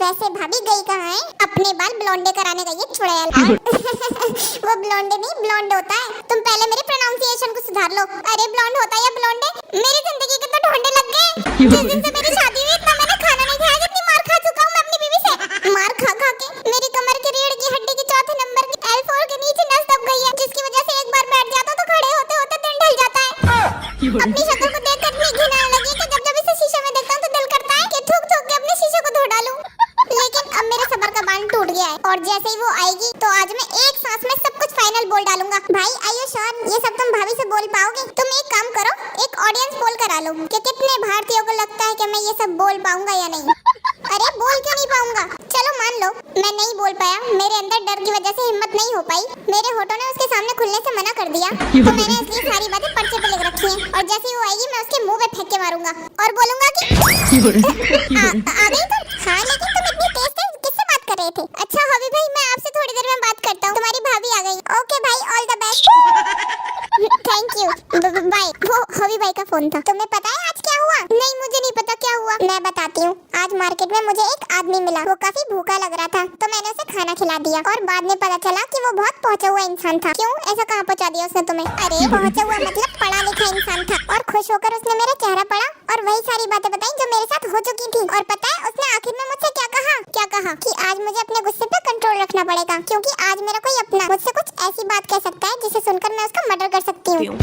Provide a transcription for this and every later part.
वैसे भाभी गई कहाँ है? अपने बाल ब्लोंडे कराने गई है चुड़ैल। वो ब्लोंडे नहीं ब्लोंड होता है। तुम पहले मेरी प्रोनाउंसिएशन को सुधार लो। अरे ब्लोंड होता है या ब्लोंडे? मेरी जिंदगी के तो ढोंडे लग गए। जिस दिन से मेरी शादी हुई इतना मैंने खाना नहीं खाया जितनी मार खा चुका हूँ मैं अपनी बीवी से। मार खा खा के मेरी कमर की रीढ़ की हड्डी की चौथे नंबर की L4 के नीचे नस दब गई है, जिसकी वजह से एक बार बैठ जाता तो खड़े होते होते दिन ढल जाता है। अपनी शक्ल को देखकर इतनी घिन आने लगी कि जब जब इसे शीशे में देखता हूँ तो दिल करता है कि थूक थूक के अपने शीशे को धो डालूं। लेकिन अब मेरे सबर का बांध टूट गया है और जैसे ही वो आएगी तो आज मैं एक सांस में सब कुछ फाइनल बोल डालूंगा। भाई आर यू श्योर ये सब तुम भाभी से बोल पाओगे? तुम एक काम करो, एक ऑडियंस पोल करा लो कि कितने भारतीयों को लगता है कि मैं ये सब बोल पाऊंगा या नहीं। अरे बोल क्यों नहीं पाऊंगा? चलो मान लो मैं नहीं बोल पाया, मेरे अंदर डर की वजह से हिम्मत नहीं हो पाई, मेरे होठों ने उसके सामने खुलने से मना कर दिया, तो मैंने इसलिए सारी बातें पर्चे पे लिख रखी हैं और जैसे ही वो आएगी मैं उसके मुंह पे फेंक के मारूंगा और बोलूंगा कि आ गई तुम? हाँ लेकिन तुम इतनी तेज तेज किससे बात कर रहे थे? अच्छा हॉबी भाई मैं आपसे थोड़ी देर में बात करता हूँ, तुम्हारी भाभी आ गई। ओके भाई all the best. Thank you bye. वो हॉबी भाई का फोन था। तुम्हें पता है आज क्या हुआ? नहीं मुझे नहीं पता क्या हुआ। मैं बताती हूँ। आज मार्केट में मुझे एक आदमी मिला, वो काफी भूखा लग रहा था तो मैंने उसे खाना खिला दिया और बाद में पता चला कि वो बहुत पहुंचा हुआ इंसान था। क्यों ऐसा कहाँ पहुंचा दिया उसने तुम्हें? अरे पहुंचा हुआ मतलब पढ़ा लिखा इंसान था और खुश होकर उसने मेरा चेहरा पढ़ा और वही सारी बातें बताई जो मेरे साथ हो चुकी थी। और पता है उसने आखिर में मुझसे क्या कहा कि आज मुझे अपने गुस्से पे कंट्रोल रखना पड़ेगा क्योंकि आज मेरा कोई अपना मुझसे कुछ ऐसी बात कह सकता है जिसे सुनकर मैं उसका मर्डर कर सकती हूँ।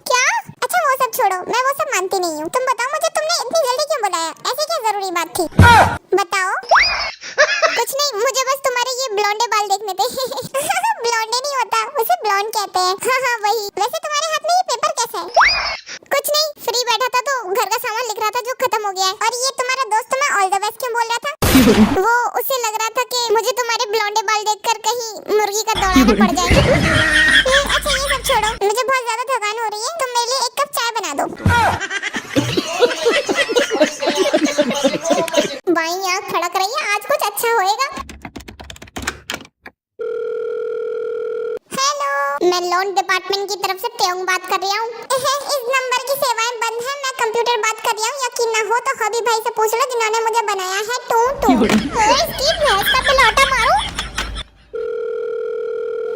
क्या? अच्छा वो सब छोड़ो, मैं वो सब मानती नहीं हूँ। तुम बताओ मुझे तुमने इतनी जल्दी क्यों बुलाया? ऐसी क्या जरूरी बात थी? बताओ। कुछ नहीं, मुझे बस तुम्हारे ये ब्लोंडे बाल देखने थे। ब्लोंडे नहीं होता, उसे ब्लोंड कहते हैं। हाँ हाँ वही। वैसे तुम्हारे हाथ में ये पेपर कैसा है? कुछ नहीं, फ्री बैठा था तो घर का सामान लिख रहा था जो खत्म हो गया है। और ये तुम्हारा दोस्त तुम्हें ऑल द बेस्ट क्यों बोल रहा था? वो उसे लग रहा था कि मुझे तुम्हारे ब्लोंडे बाल देखकर कहीं मुर्गी का दौड़ाना पड़ जाए। अच्छा ये सब छोड़ो, मुझे बहुत ज्यादा थकान हो रही है, तुम मेरे लिए एक कप चाय बना दो। बाईं आंख फड़क रही है, आज कुछ अच्छा होएगा। हेलो, मैं लोन डिपार्टमेंट की तरफ से टेयोंग बात कर रहा हूँ। इस नंबर की सेवाएं बंद है, मैं कंप्यूटर बात कर रहा हूँ। यकीन ना हो तो हॉबी भाई से पूछ लो जिन्होंने मुझे बनाया है। टू इसकी भैंस का पिलौटा मारूं?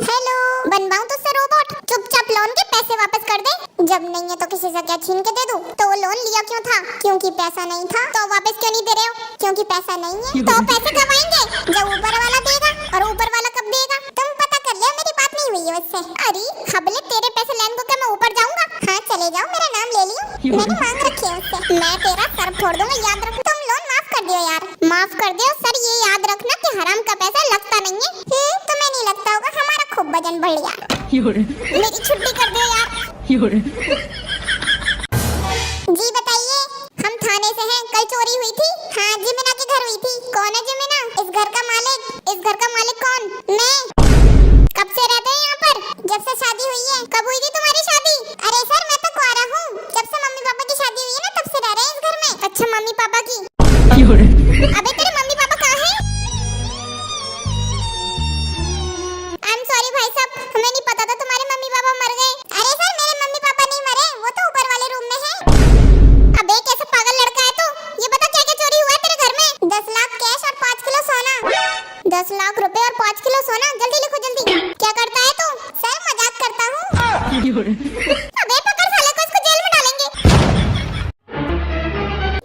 हेलो, बनवाऊं तुझसे रोबोट? चुपचाप लोन के पैसे वापस कर दे। जब नहीं है तो किसी से क्या छीन के दे दूं? तो वो लोन लिया क्यों था? क्योंकि पैसा नहीं था। तो वापस क्यों नहीं दे रहे हो? क्योंकि पैसा नहीं है। तो पैसे कब आएंगे? जब ऊपर वाला देगा। और ऊपर वाला कब देगा? तुम पता कर लिया, मेरी बात नहीं हुई है उससे। अरे हबले तेरे पैसे लेने को क्या मैं ऊपर जाऊंगा? हाँ चले जाओ, मेरा नाम ले लियो, मैंने मांग रखी है उससे। मैं तेरा सर फोड़ दूंगा, याद रख। तुम लोन माफ कर दियो यार, माफ कर दियो सर। ये याद रखना कि हराम का पैसा लगता नहीं है। तुम्हें नहीं लगता होगा, हमारा खूब वजन बढ़ गया। मेरी छुट्टी कर दो यार। जी बताइए, हम थाने से हैं। कल चोरी हुई थी। हाँ जिमिना के घर हुई थी। कौन है जिमिना? इस घर का मालिक। इस घर का मालिक कौन? मैं। कब से रहते हैं यहाँ पर? जब से शादी हुई है। कब हुई थी तुम्हारी शादी? अरे सर मैं तो कुआरा हूँ, जब से मम्मी पापा की शादी हुई है ना तब से रह रहे हैं इस घर में। अच्छा मम्मी पापा की? अबे तेरे मम्मी पापा कहाँ हैं? आई एम सॉरी भाई साहब, हमें नहीं पता था तुम्हारे मम्मी पापा मर गए। अरे सर मेरे मम्मी पापा नहीं मरे, वो तो ऊपर वाले रूम में है। अबे कैसा पागल लड़का है तू? ये बता क्या क्या चोरी हुआ है तेरे घर में? 10 लाख कैश और 5 किलो सोना। 10 लाख रुपए और 5 किलो सोना, जल्दी लिखो जल्दी। क्या करता है तू? सर मजाक करता हूँ। अबे पकड़ साले को, इसको जेल में डालेंगे।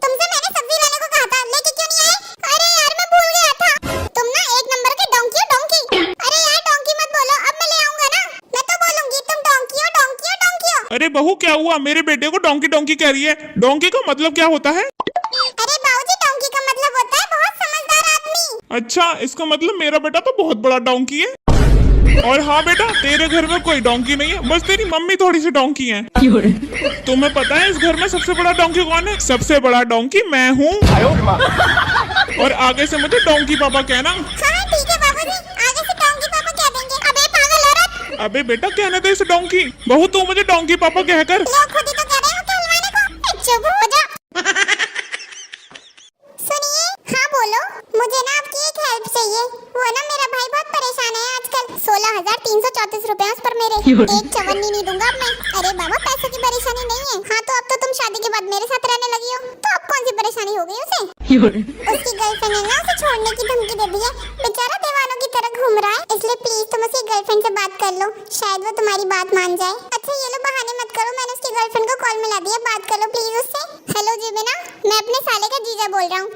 तुमसे मैंने सब्जी लाने को कहा था, लेके क्यों नहीं आए? अरे यार मैं भूल गया था। तुम ना एक नंबर के डोंकी हो डोंकी। अरे यार डोंकी मत बोलो, अब मैं ले आऊंगा ना। मैं तो बोलूंगी तुम डोंकी हो डोंकी हो डोंकी हो। अरे बहू क्या हुआ? मेरे बेटे को डोंकी डोंकी कह रही है। डोंकी का मतलब क्या होता है? अरे बाबूजी डोंकी का मतलब होता है बहुत समझदार आदमी। अच्छा इसका मतलब मेरा बेटा तो बहुत बड़ा डोंकी है। और हाँ बेटा, तेरे घर में कोई डोंकी नहीं है, बस तेरी मम्मी थोड़ी सी डोंकी है। तुम्हें पता है इस घर में सबसे बड़ा डोंकी कौन है? सबसे बड़ा डोंकी मैं हूँ। और आगे से मुझे डोंकी पापा कहना। हाँ ठीक है बाबूजी, आगे से डोंकी पापा कह देंगे। अबे पागल औरत। अबे बेटा कहने दे इसे डोंकी। बहू तू मुझे डोंकी पापा कहकर। लोग खुद ही तो कह रहे हैं कहलवाने को। चुप हो जा। सुनिए। हाँ बोलो। मुझे ना आपकी एक हेल्प चाहिए। वो ना मेरा भाई बहुत परेशान है आजकल। 16,334 रुपए उस पर मेरे। एक चवन्नी नहीं दूंगा अब मैं। अरे बाबा पैसों की परेशानी नहीं है। हाँ तो अब तो तुम शादी के बाद मेरे साथ रहने लगी हो, तो अब कौन सी परेशानी हो गई उसे? उसकी गर्लफ्रेंड ने ना उसे छोड़ने की धमकी दे दी है। बेचारा दीवानों की तरह घूम रहा है, इसलिए प्लीज तुम उसकी गर्लफ्रेंड से बात कर लो, शायद वो तुम्हारी बात मान जाए। अच्छा ये लो बहाने मत करो, मैंने उसकी गर्लफ्रेंड को कॉल मिला दिया, बात कर लो प्लीज उससे। हेलो जीबिना, मैं अपने साले का जीजा बोल रहा हूँ।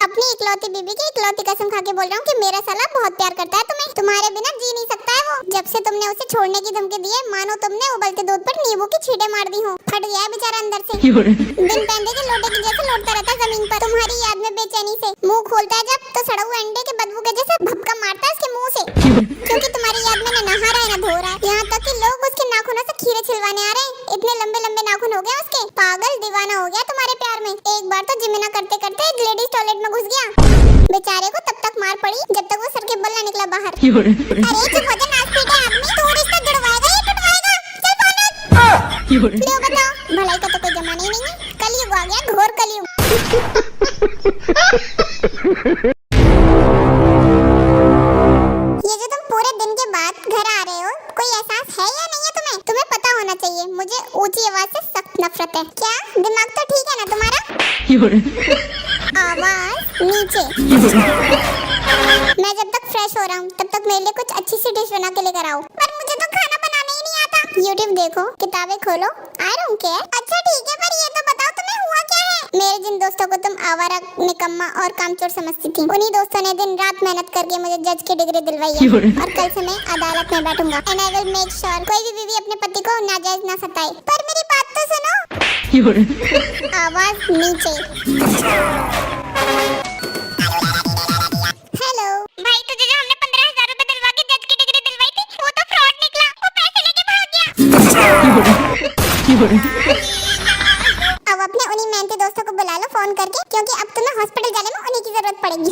अपनी इकलौती बीबी की इकलौती कसम खा के बोल रहा हूँ कि मेरा साला बहुत प्यार करता है तुम्हें, तुम्हारे बिना जी नहीं सकता है वो। जब से तुमने उसे छोड़ने की धमकी दी है, मानो तुमने उबलते दूध पर नींबू की छींटे मार दी हो। फट गया है बेचारा अंदर से, बिन पहनने के लोटे की जैसे लौटता रहता है जमीन पर, तुम्हारी याद में बेचैनी से। मुंह खोलता है जब तो सड़ा हुआ अंडे के बदबू के जैसे भपका मारता है उसके मुंह से, क्योंकि तुम्हारी याद में न नहा रहा है न धो रहा है। यहाँ तक कि लोग उसके नाखूनों से खीरे छिलवाने आ रहे हैं, इतने लंबे लंबे नाखून हो गए उसके। पागल दीवाना हो गया तुम्हारे प्यार में। एक बार तो जिमिना करते करते एक लेडीज टॉयलेट में घुस गया, बेचारे को तब तक मार पड़ी जब तक वो सर के बल न निकला बाहर। अरे चुप हो जा नाच पीटे आदमी, तू रिश्ता जुड़वाएगा या टुटवाएगा? चल फानस लो बताओ, भलाई का तो कोई जमाना ही नहीं है, कलयुग आ गया, घोर कलयुग। ये जो तुम पूरे दिन के बाद घर आ रहे हो, कोई एहसास है या नहीं है तुम्हें? तुम्हें पता होना चाहिए मुझे ऊंची आवाज से सख्त नफरत है। क्या दिमाग तो ठीक है ना तुम्हारा? आवाज नीचे। मैं जब तक फ्रेश हो रहा हूँ तब तक मेरे लिए कुछ अच्छी सी डिश बना के लेकर आओ। पर मुझे तो खाना बनाना ही नहीं आता। YouTube देखो, किताबें खोलो, I don't care। अच्छा ठीक है, पर ये तो बताओ तुम्हें हुआ क्या है? मेरे जिन दोस्तों को तुम आवारा, निकम्मा और कामचोर समझती थी, उन्हीं दोस्तों ने दिन रात मेहनत करके मुझे जज की डिग्री दिलवाई है, और कल से मैं अदालत में बैठूंगा। And I will make sure कोई भी बीवी अपने पति को नाजायज ना सताए। पर मेरी बात तो सुनो। आवाज नीचे। हेलो भाई, तुझे जो हमने 15,000 रुपए दिलवा के जज की डिग्री दिलवाई थी, वो तो फ्रॉड निकला, वो पैसे लेके भाग गया। अब अपने उन्हीं मेहनती दोस्तों को बुला लो फोन करके, क्योंकि अब तुम्हें हॉस्पिटल जाने में उन्हीं की जरूरत पड़ेगी।